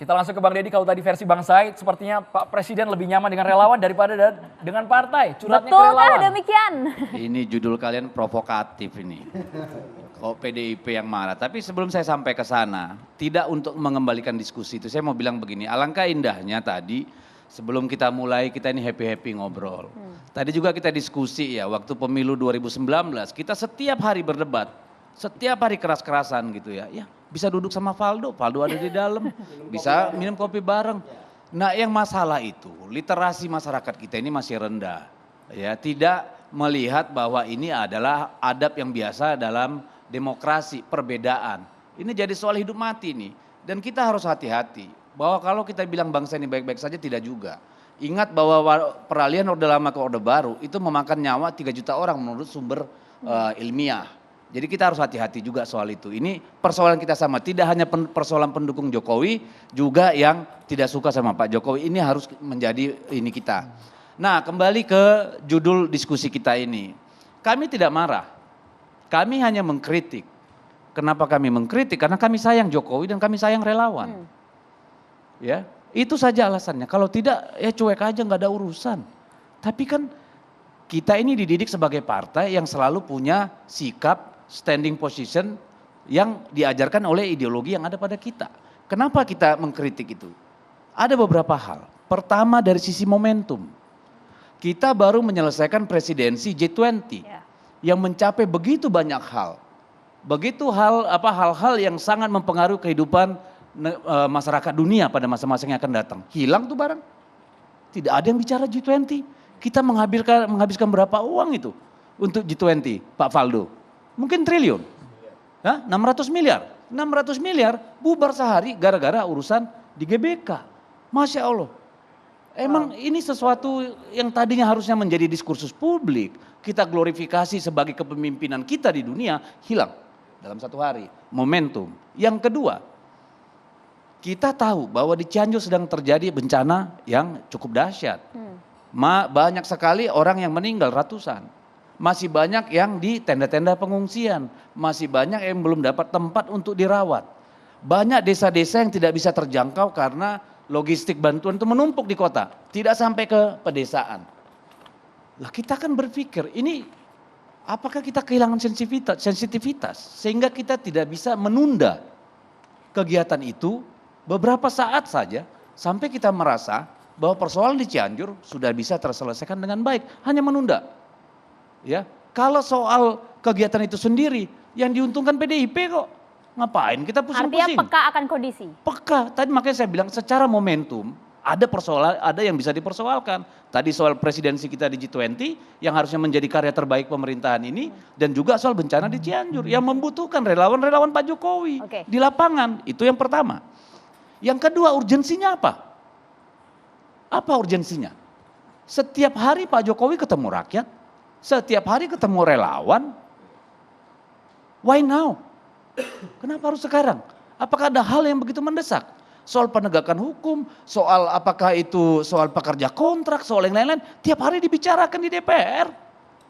Kita langsung ke Bang Deddy. Kalau tadi versi Bang Said, sepertinya Pak Presiden lebih nyaman dengan relawan daripada dengan partai. Curhatnya ke relawan. Betul demikian? Ini judul kalian provokatif ini. Kok PDIP yang marah. Tapi sebelum saya sampai ke sana, tidak untuk mengembalikan diskusi itu, saya mau bilang begini, alangkah indahnya tadi sebelum kita mulai kita ini happy-happy ngobrol. Tadi juga kita diskusi ya, waktu pemilu 2019, kita setiap hari berdebat, setiap hari keras-kerasan gitu ya. Ya, bisa duduk sama Faldo ada di dalam, bisa minum kopi bareng. Nah, yang masalah itu literasi masyarakat kita ini masih rendah. Ya, tidak melihat bahwa ini adalah adab yang biasa dalam demokrasi, perbedaan. Ini jadi soal hidup mati nih. Dan kita harus hati-hati bahwa kalau kita bilang bangsa ini baik-baik saja, tidak juga. Ingat bahwa peralihan Orde Lama ke Orde Baru itu memakan nyawa 3 juta orang menurut sumber ilmiah. Jadi kita harus hati-hati juga soal itu. Ini persoalan kita sama, tidak hanya persoalan pendukung Jokowi, juga yang tidak suka sama Pak Jokowi. Ini harus menjadi ini kita. Nah, kembali ke judul diskusi kita ini. Kami tidak marah, kami hanya mengkritik. Kenapa kami mengkritik? Karena kami sayang Jokowi dan kami sayang relawan. Ya, itu saja alasannya. Kalau tidak, ya cuek aja, nggak ada urusan. Tapi kan kita ini dididik sebagai partai yang selalu punya sikap standing position yang diajarkan oleh ideologi yang ada pada kita. Kenapa kita mengkritik itu? Ada beberapa hal. Pertama dari sisi momentum. Kita baru menyelesaikan presidensi G20 yang mencapai begitu banyak hal. Begitu hal-hal yang sangat mempengaruhi kehidupan masyarakat dunia pada masa-masa yang akan datang. Hilang tuh barang. Tidak ada yang bicara G20. Kita menghabiskan berapa uang itu untuk G20, Pak Faldo? Mungkin triliun. 600 miliar. 600 miliar bubar sehari gara-gara urusan di GBK. Masya Allah. Emang ini sesuatu yang tadinya harusnya menjadi diskursus publik. Kita glorifikasi sebagai kepemimpinan kita di dunia, hilang dalam 1 hari. Momentum. Yang kedua, kita tahu bahwa di Cianjur sedang terjadi bencana yang cukup dahsyat. Banyak sekali orang yang meninggal, ratusan. Masih banyak yang di tenda-tenda pengungsian. Masih banyak yang belum dapat tempat untuk dirawat. Banyak desa-desa yang tidak bisa terjangkau karena logistik bantuan itu menumpuk di kota. Tidak sampai ke pedesaan. Lah kita kan berpikir, ini apakah kita kehilangan sensitivitas sehingga kita tidak bisa menunda kegiatan itu beberapa saat saja sampai kita merasa bahwa persoalan di Cianjur sudah bisa terselesaikan dengan baik, hanya menunda. Ya, kalau soal kegiatan itu sendiri yang diuntungkan PDIP kok. Ngapain kita pusing-pusing? Artinya peka akan kondisi. Peka. Tadi makanya saya bilang secara momentum ada persoalan, ada yang bisa dipersoalkan. Tadi soal presidensi kita di G20 yang harusnya menjadi karya terbaik pemerintahan ini dan juga soal bencana di Cianjur yang membutuhkan relawan-relawan Pak Jokowi di lapangan. Itu yang pertama. Yang kedua, urgensinya apa? Apa urgensinya? Setiap hari Pak Jokowi ketemu rakyat, setiap hari ketemu relawan. Why now? Kenapa harus sekarang? Apakah ada hal yang begitu mendesak? Soal penegakan hukum, soal apakah itu soal pekerja kontrak, soal yang lain-lain. Tiap hari dibicarakan di DPR.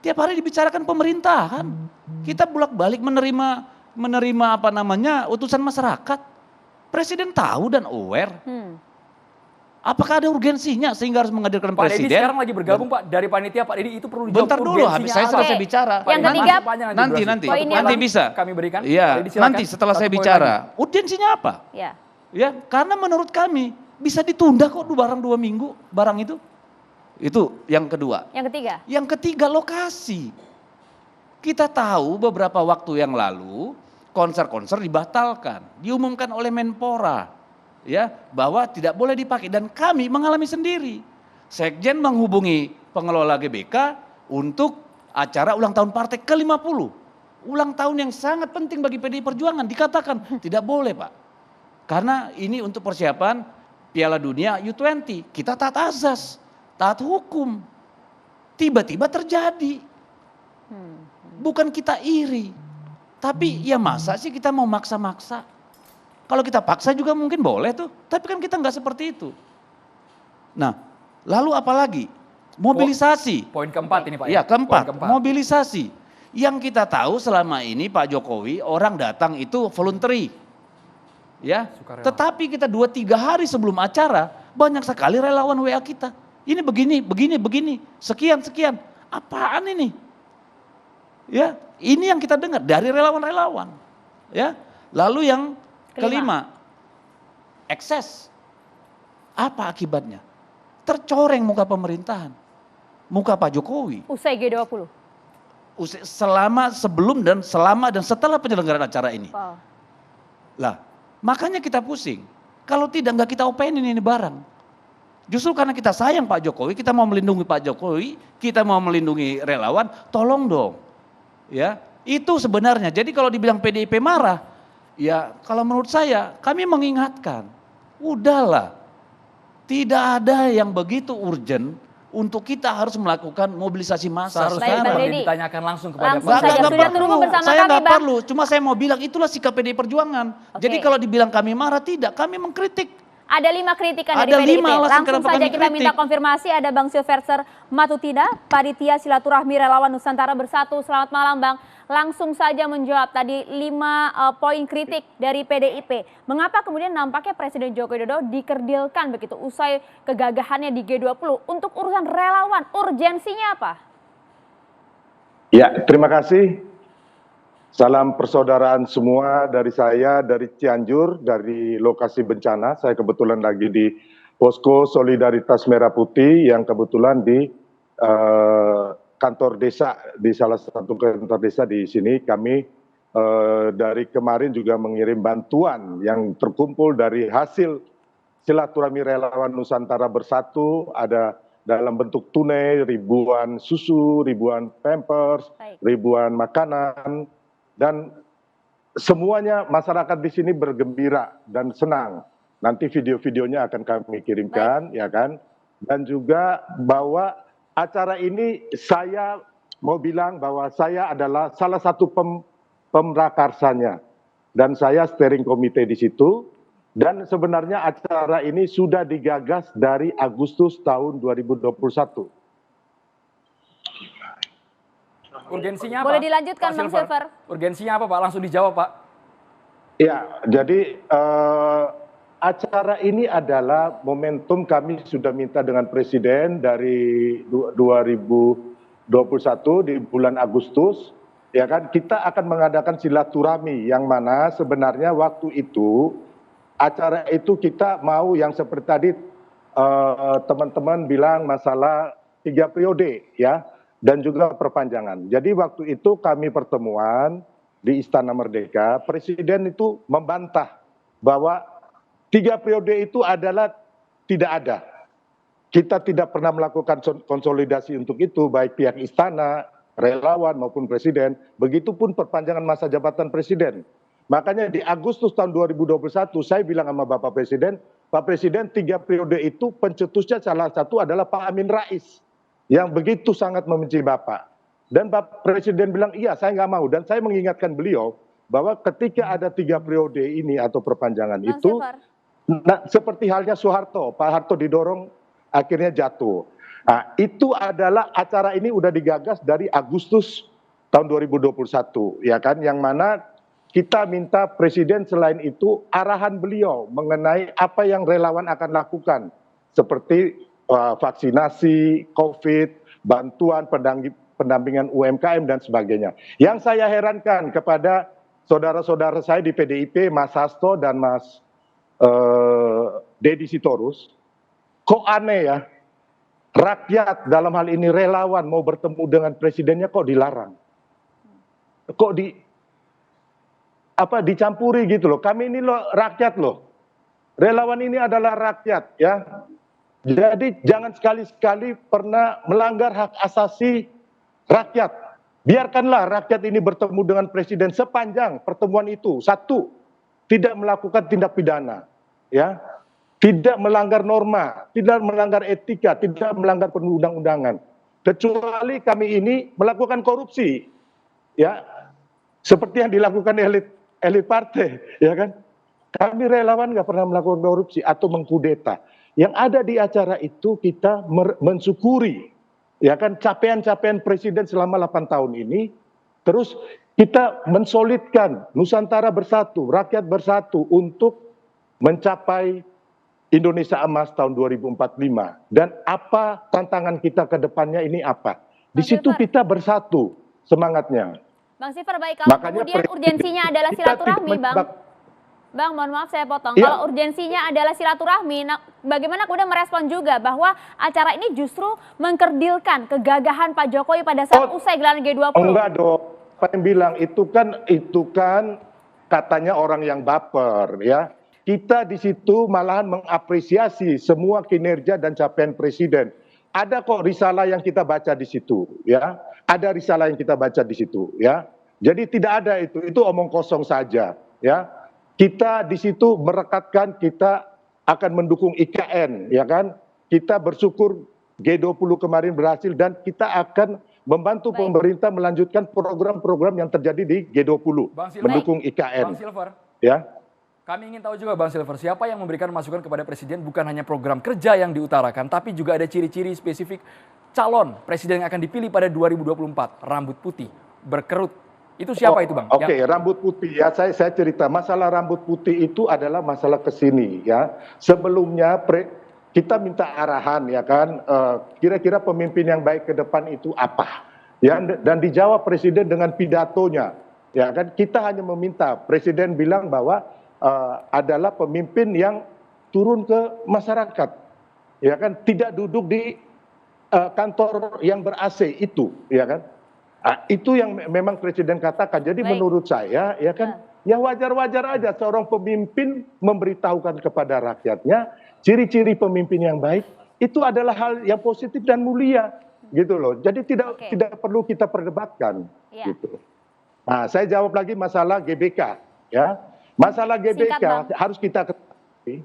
Tiap hari dibicarakan pemerintahan. Kita bolak-balik menerima utusan masyarakat. Presiden tahu dan aware. Apakah ada urgensinya sehingga harus menghadirkan Pak presiden? Deddy sekarang lagi bergabung Pak dari panitia. Pak Deddy itu perlu dijawab. Bentar dulu, habis saya selesai bicara. Yang ketiga, nanti bisa. Kami berikan. Iya, nanti setelah saya bicara. Urgensinya apa? Ya, karena menurut kami bisa ditunda kok barang 2 minggu barang itu. Itu yang kedua. Yang ketiga? Yang ketiga, lokasi. Kita tahu beberapa waktu yang lalu konser-konser dibatalkan, diumumkan oleh Menpora. Ya, bahwa tidak boleh dipakai dan kami mengalami sendiri. Sekjen menghubungi pengelola GBK untuk acara ulang tahun partai ke-50. Ulang tahun yang sangat penting bagi PDI Perjuangan, dikatakan tidak boleh Pak. Karena ini untuk persiapan Piala Dunia U20, kita taat azas, taat hukum. Tiba-tiba terjadi. Bukan kita iri, tapi ya masa sih kita mau maksa-maksa. Kalau kita paksa juga mungkin boleh tuh, tapi kan kita nggak seperti itu. Nah, lalu apa lagi? Mobilisasi. Poin keempat ini Pak. Ya, keempat, mobilisasi. Yang kita tahu selama ini Pak Jokowi orang datang itu voluntary. Ya, Sukarela. tetapi kita 2-3 hari sebelum acara banyak sekali relawan WA kita. Ini begini, sekian. Apaan ini? Ya, ini yang kita dengar dari relawan-relawan. Ya, lalu yang kelima, ekses. Apa akibatnya? Tercoreng muka pemerintahan, muka Pak Jokowi. Usai G20. Sebelum dan selama dan setelah penyelenggaraan acara ini. Wow. Lah, makanya kita pusing. Kalau tidak nggak kita openin ini barang. Justru karena kita sayang Pak Jokowi, kita mau melindungi Pak Jokowi, kita mau melindungi relawan, tolong dong. Ya, itu sebenarnya. Jadi kalau dibilang PDIP marah, ya kalau menurut saya kami mengingatkan, udahlah. Tidak ada yang begitu urgent untuk kita harus melakukan mobilisasi massa Seharusnya Baik, Bang itu Deddy. ditanyakan langsung kepada Langsung Pak saja, Jokowi. sudah terhubung bersama Saya kami, nggak Bang. perlu, cuma saya mau bilang itulah sikap PDI Perjuangan. Oke. Jadi kalau dibilang kami marah, tidak, kami mengkritik. Ada 5 kritikan dari Ada PDIP. 5 alasan Langsung kenapa saja kami kita kritik. minta konfirmasi. Ada Bang Silverser Matutina, Panitia Silaturahmi Relawan Nusantara Bersatu. Selamat malam Bang. Langsung saja menjawab tadi 5 poin kritik dari PDIP. Mengapa kemudian nampaknya Presiden Joko Widodo dikerdilkan begitu usai kegagahannya di G20 untuk urusan relawan? Urgensinya apa? Ya, terima kasih. Salam persaudaraan semua dari saya, dari Cianjur, dari lokasi bencana. Saya kebetulan lagi di Posko Solidaritas Merah Putih yang kebetulan di kantor desa, di salah satu kantor desa di sini. Kami dari kemarin juga mengirim bantuan yang terkumpul dari hasil silaturahmi relawan Nusantara Bersatu, ada dalam bentuk tunai, ribuan susu, ribuan pampers, Baik. ribuan makanan, dan semuanya masyarakat di sini bergembira dan senang. Nanti video-videonya akan kami kirimkan, ya kan. Dan juga bahwa acara ini saya mau bilang bahwa saya adalah salah satu pemrakarsanya. Dan saya steering komite di situ. Dan sebenarnya acara ini sudah digagas dari Agustus tahun 2021. Urgensinya apa? Boleh dilanjutkan, Pak Bang Silver. Urgensinya apa Pak? Langsung dijawab Pak. Ya, jadi acara ini adalah momentum kami sudah minta dengan Presiden dari 2021 di bulan Agustus, ya kan, kita akan mengadakan silaturahmi yang mana sebenarnya waktu itu acara itu kita mau yang seperti tadi teman-teman bilang masalah 3 periode ya, dan juga perpanjangan. Jadi waktu itu kami pertemuan di Istana Merdeka, Presiden itu membantah bahwa 3 periode itu adalah tidak ada. Kita tidak pernah melakukan konsolidasi untuk itu, baik pihak istana, relawan maupun Presiden. Begitupun perpanjangan masa jabatan Presiden. Makanya di Agustus tahun 2021 saya bilang sama Bapak Presiden, Pak Presiden 3 periode itu pencetusnya salah satu adalah Pak Amin Rais yang begitu sangat membenci Bapak. Dan Bapak Presiden bilang, iya saya nggak mau. Dan saya mengingatkan beliau bahwa ketika ada 3 periode ini atau perpanjangan Bang itu, Silver. nah, seperti halnya Soeharto, Pak Harto didorong akhirnya jatuh. Nah, itu adalah acara ini udah digagas dari Agustus tahun 2021, ya kan, yang mana kita minta Presiden selain itu arahan beliau mengenai apa yang relawan akan lakukan, seperti vaksinasi, COVID, bantuan pendampingan UMKM dan sebagainya. Yang saya herankan kepada saudara-saudara saya di PDIP, Mas Hasto dan Mas Deddy Sitorus, kok aneh ya, rakyat dalam hal ini relawan mau bertemu dengan presidennya kok dilarang, kok dicampuri gitu loh. Kami ini loh rakyat loh, relawan ini adalah rakyat ya. Jadi jangan sekali-sekali pernah melanggar hak asasi rakyat. Biarkanlah rakyat ini bertemu dengan presiden sepanjang pertemuan itu. 1, tidak melakukan tindak pidana, ya, tidak melanggar norma, tidak melanggar etika, tidak melanggar perundang-undangan. Kecuali kami ini melakukan korupsi, ya, seperti yang dilakukan elit partai, ya kan? Kami relawan nggak pernah melakukan korupsi atau mengkudeta. Yang ada di acara itu kita mensyukuri, ya kan, capaian-capaian presiden selama 8 tahun ini. Terus kita mensolidkan Nusantara Bersatu, rakyat bersatu untuk mencapai Indonesia Emas tahun 2045 dan apa tantangan kita ke depannya ini apa. Di Bang situ Silver. kita bersatu semangatnya. Bang Silver, baik, kalau Makanya kemudian urgensinya adalah kita tidak silaturahmi, Bang. menjebak. Bang, mohon maaf saya potong. Iya. Kalau urgensinya adalah silaturahmi, nah, bagaimana kemudian merespon juga bahwa acara ini justru mengkerdilkan kegagahan Pak Jokowi pada saat usai gelaran G20? Enggak dong. Apa yang bilang itu kan katanya orang yang baper ya. Kita di situ malahan mengapresiasi semua kinerja dan capaian presiden. Ada kok risalah yang kita baca di situ ya. Ada risalah yang kita baca di situ ya. Jadi tidak ada itu omong kosong saja ya. Kita di situ merekatkan kita akan mendukung IKN ya kan. Kita bersyukur G20 kemarin berhasil dan kita akan membantu Baik. pemerintah melanjutkan program-program yang terjadi di G20 Bang Silver. mendukung Bang IKN Silver, ya. kami ingin tahu juga Bang Silver, siapa yang memberikan masukan kepada Presiden bukan hanya program kerja yang diutarakan, tapi juga ada ciri-ciri spesifik calon Presiden yang akan dipilih pada 2024, rambut putih, berkerut. Itu siapa itu Bang? Oke, rambut putih ya, saya cerita. Masalah rambut putih itu adalah masalah kesini ya. Sebelumnya kita minta arahan ya kan, kira-kira pemimpin yang baik ke depan itu apa? Ya, dan dijawab Presiden dengan pidatonya. Ya kan, kita hanya meminta, Presiden bilang bahwa adalah pemimpin yang turun ke masyarakat. Ya kan, tidak duduk di kantor yang ber-AC itu, ya kan? Itu yang memang Presiden katakan. Jadi Baik. menurut saya ya kan ya wajar-wajar aja seorang pemimpin memberitahukan kepada rakyatnya ciri-ciri pemimpin yang baik itu adalah hal yang positif dan mulia gitu loh. Jadi tidak perlu kita perdebatkan Iya. gitu. Nah, saya jawab lagi masalah GBK ya. Masalah GBK Singkat, Bang. harus kita ketahui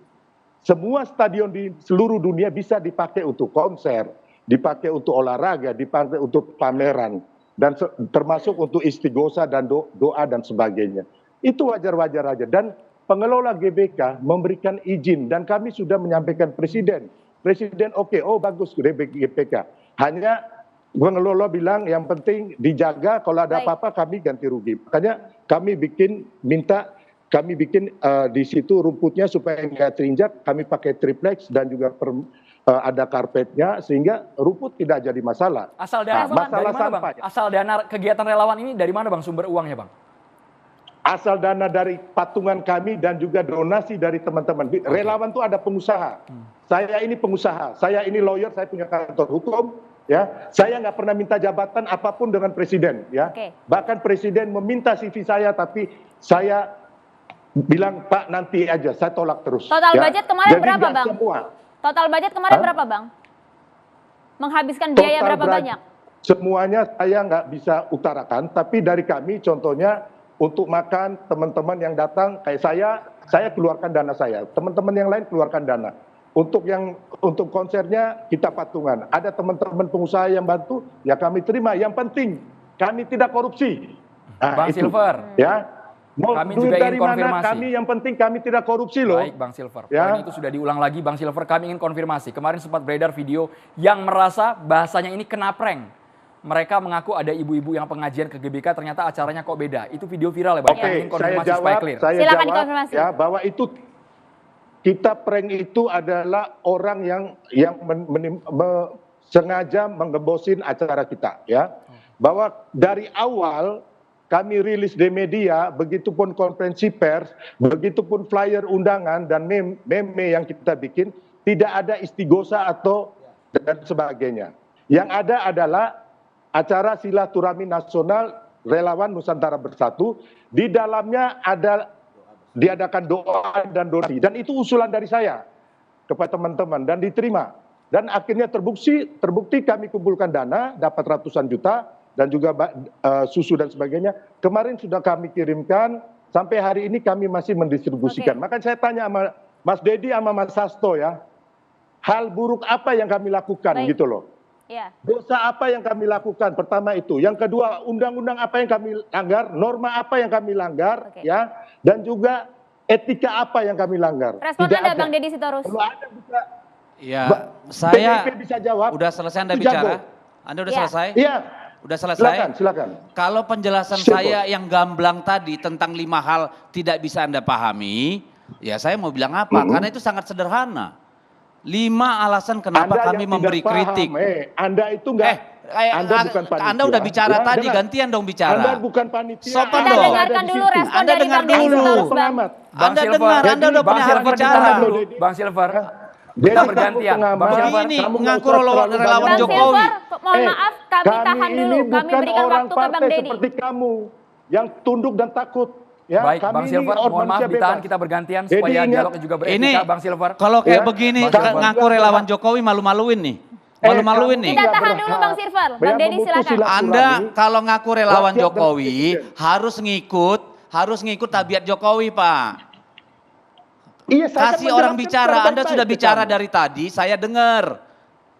semua stadion di seluruh dunia bisa dipakai untuk konser, dipakai untuk olahraga, dipakai untuk pameran dan termasuk untuk istighosa dan doa dan sebagainya. Itu wajar-wajar aja dan pengelola GBK memberikan izin dan kami sudah menyampaikan Presiden. Presiden oke, oh bagus GBK. Hanya pengelola bilang yang penting dijaga, kalau ada Baik. apa-apa kami ganti rugi. Makanya kami bikin di situ rumputnya supaya nggak terinjak, kami pakai triplex dan juga ada karpetnya sehingga rumput tidak jadi masalah. Asal dana Nah, dari mana Bang? sampah. Asal dana kegiatan relawan ini dari mana Bang sumber uangnya Bang? Asal dana dari patungan kami dan juga donasi dari teman-teman. Relawan itu ada pengusaha. Saya ini pengusaha, saya ini lawyer, saya punya kantor hukum. Ya, saya nggak pernah minta jabatan apapun dengan Presiden. Ya, Oke. bahkan Presiden meminta CV saya, tapi saya bilang Pak nanti aja, saya tolak terus. Total ya. budget kemarin Jadi berapa nggak Bang? semua. Total budget kemarin Hah? berapa Bang? Menghabiskan biaya Total berapa budget banyak? Semuanya saya nggak bisa utarakan, tapi dari kami contohnya untuk makan teman-teman yang datang kayak saya keluarkan dana saya, teman-teman yang lain keluarkan dana. Untuk konsernya kita patungan. Ada teman-teman pengusaha yang bantu, ya kami terima. Yang penting kami tidak korupsi. Nah, Bang itu. Silver. Ya. Mau Kami duit juga ingin dari mana konfirmasi. kami yang penting kami tidak korupsi loh. Baik Bang Silver, Ya. poin itu sudah diulang lagi Bang Silver, kami ingin konfirmasi. Kemarin sempat beredar video yang merasa bahasanya ini kena prank. Mereka mengaku ada ibu-ibu yang pengajian ke GBK, ternyata acaranya kok beda. Itu video viral ya Bang, Oke, kami ingin saya konfirmasi supaya jawab, clear. saya Silakan jawab dikonfirmasi. ya bahwa itu kita prank itu adalah orang yang sengaja menggembosin acara kita ya. Bahwa dari awal kami rilis di media, begitupun konferensi pers, begitupun flyer undangan dan meme yang kita bikin, tidak ada istighosa atau dan sebagainya. Yang ada adalah acara silaturahmi nasional relawan Nusantara Bersatu, di dalamnya ada diadakan doa dan donasi, dan itu usulan dari saya kepada teman-teman dan diterima. Dan akhirnya terbukti kami kumpulkan dana, dapat ratusan juta, dan juga susu dan sebagainya. Kemarin sudah kami kirimkan, sampai hari ini kami masih mendistribusikan. Oke. Makanya saya tanya sama Mas Dedi sama Mas Hasto ya, hal buruk apa yang kami lakukan Baik. gitu loh. Ya. Dosa apa yang kami lakukan? Pertama itu. Yang kedua, undang-undang apa yang kami langgar, norma apa yang kami langgar, Oke. ya, dan juga etika apa yang kami langgar. Respon Tidak Anda ada. Bang Deddy Sitorus. Kalau ada bisa, Ya, PDIP saya bisa jawab. udah selesai Anda Itu jago. bicara? Anda udah Ya. selesai? Iya, Udah selesai? silakan. Kalau penjelasan Syukur. saya yang gamblang tadi tentang 5 hal tidak bisa Anda pahami, Ya saya mau bilang apa? Karena itu sangat sederhana. 5 alasan kenapa Anda kami yang memberi tidak paham, kritik. Anda itu enggak, Anda bukan panitia. Anda udah bicara Ya, tadi, dengar. gantian dong bicara. Anda bukan panitia. Sopan Kita dong. dengarkan dulu respon Anda dari dengar Bang Deddy dulu. Sitorus, Bang. Pengamat. Anda Silver. dengar, Anda udah Bang punya hak Silver bicara. ditahan dulu. Bang Silver. Jadi Kita kamu bergantian. pengamat. Bang Silver. Ini Kamu nggak ngaku usah terlalu relawan Bang banyak Jokowi. Silver, mohon maaf kami tahan ini dulu. Kami bukan berikan orang waktu ke Bang partai Deddy. seperti kamu yang tunduk dan takut. Ya, Baik, kami Bang ini Silver, mohon maaf manusia ditahan, bebas. kita bergantian Jadi supaya ingat, dialognya juga beretika, Ini Bang Silver. kalau kayak Ya, begini Bang ngaku Silver. relawan Jokowi malu-maluin nih. Malu-maluin kamu nih. Kita nggak tahan dulu, berhak Bang Silver. Bang yang Deddy, memutus silakan. silaturahmi. Anda kalau ngaku relawan Rakyat dan Jokowi presiden. harus ngikut tabiat Jokowi, Pak. Iya, saya kan Kasih orang menjelaskan bicara, secara Anda baik-baik sudah ke bicara kamu. dari tadi, saya dengar.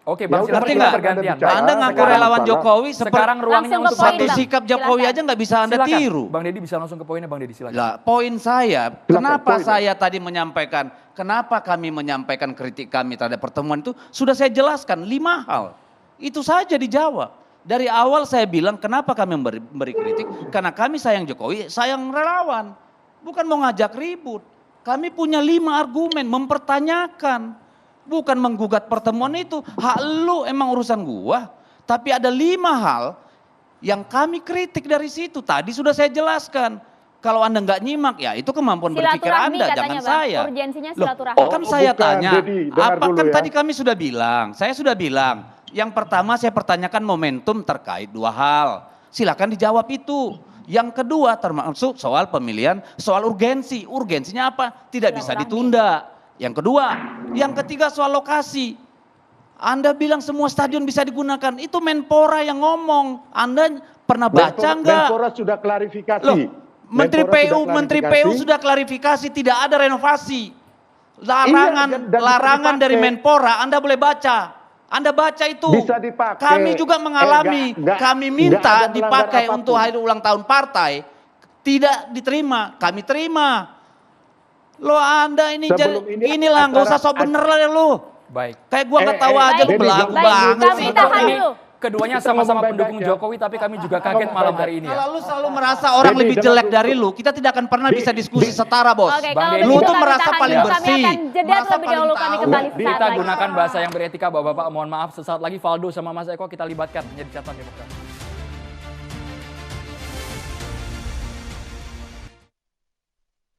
Oke, Bang Ya udah, Silver, ngerti kita nggak? bergantian. Anda Anda ngaku sekarang relawan salah. Jokowi Sekarang ruangnya Langsung ke untuk poin, satu Bang. sikap Jokowi Silakan. aja nggak bisa Anda Silakan. tiru. Bang Deddy bisa langsung ke poinnya, Bang Deddy silakan. Lah, poin saya, kenapa poinnya. saya tadi menyampaikan, kenapa kami menyampaikan kritik kami terhadap pertemuan itu, sudah saya jelaskan 5 hal. Itu saja dijawab. Dari awal saya bilang kenapa kami memberi kritik, karena kami sayang Jokowi, sayang relawan. Bukan mau ngajak ribut. Kami punya 5 argumen, mempertanyakan. Bukan menggugat pertemuan itu, hak lu emang urusan gua. Tapi ada 5 hal yang kami kritik dari situ. Tadi sudah saya jelaskan. Kalau Anda nggak nyimak ya itu kemampuan berpikir Silaturahmi Anda, katanya, jangan Bang. saya. Urgensinya Loh, silaturahmi. kan Oh, saya bukan, tanya, Deddy, dengar apa dulu kan ya. tadi kami sudah bilang, saya sudah bilang. Yang pertama saya pertanyakan momentum terkait 2 hal. Silakan dijawab itu. Yang kedua termasuk soal pemilihan, soal urgensi. Urgensinya apa? Tidak bisa Silaturahmi. ditunda. Yang kedua, yang ketiga soal lokasi. Anda bilang semua stadion bisa digunakan, itu Menpora yang ngomong. Anda pernah baca enggak? Menpora sudah klarifikasi. Loh, Menteri Menpora PU, Menteri klarifikasi. PU sudah klarifikasi tidak ada renovasi. Larangan, Iya, dan larangan bisa dari dipakai. Menpora, Anda boleh baca. Anda baca itu. Bisa dipakai. Kami juga mengalami, kami minta nggak ada melanggar dipakai apapun. untuk hari ulang tahun partai. Tidak diterima, kami terima. Lo Anda ini Sebelum inilah nggak usah sok bener lah lu. Baik. Kayak gua nggak tahu eh, aja lu baik, belagu baik, banget kami sih. tahan Ini dulu. keduanya Kita sama-sama ngomong pendukung baik-baik ya. Jokowi, tapi kami juga kaget malam hari ini ya. Kalau lu selalu merasa orang lebih Deddy, jelek dengar dari dulu. lu, kita tidak akan pernah bisa diskusi setara, Bos. Oke, Bang kalau Deddy. Lu begitu tuh kami merasa tahan paling dulu. Kami bersih, akan jeda merasa terlebih paling dahulu. Kami tahu. kembali sesaat Kita lagi. gunakan bahasa yang beretika, Bapak-Bapak. Mohon maaf, sesaat lagi Valdo sama Mas Eko kita libatkan menjadi catatan demokrasi.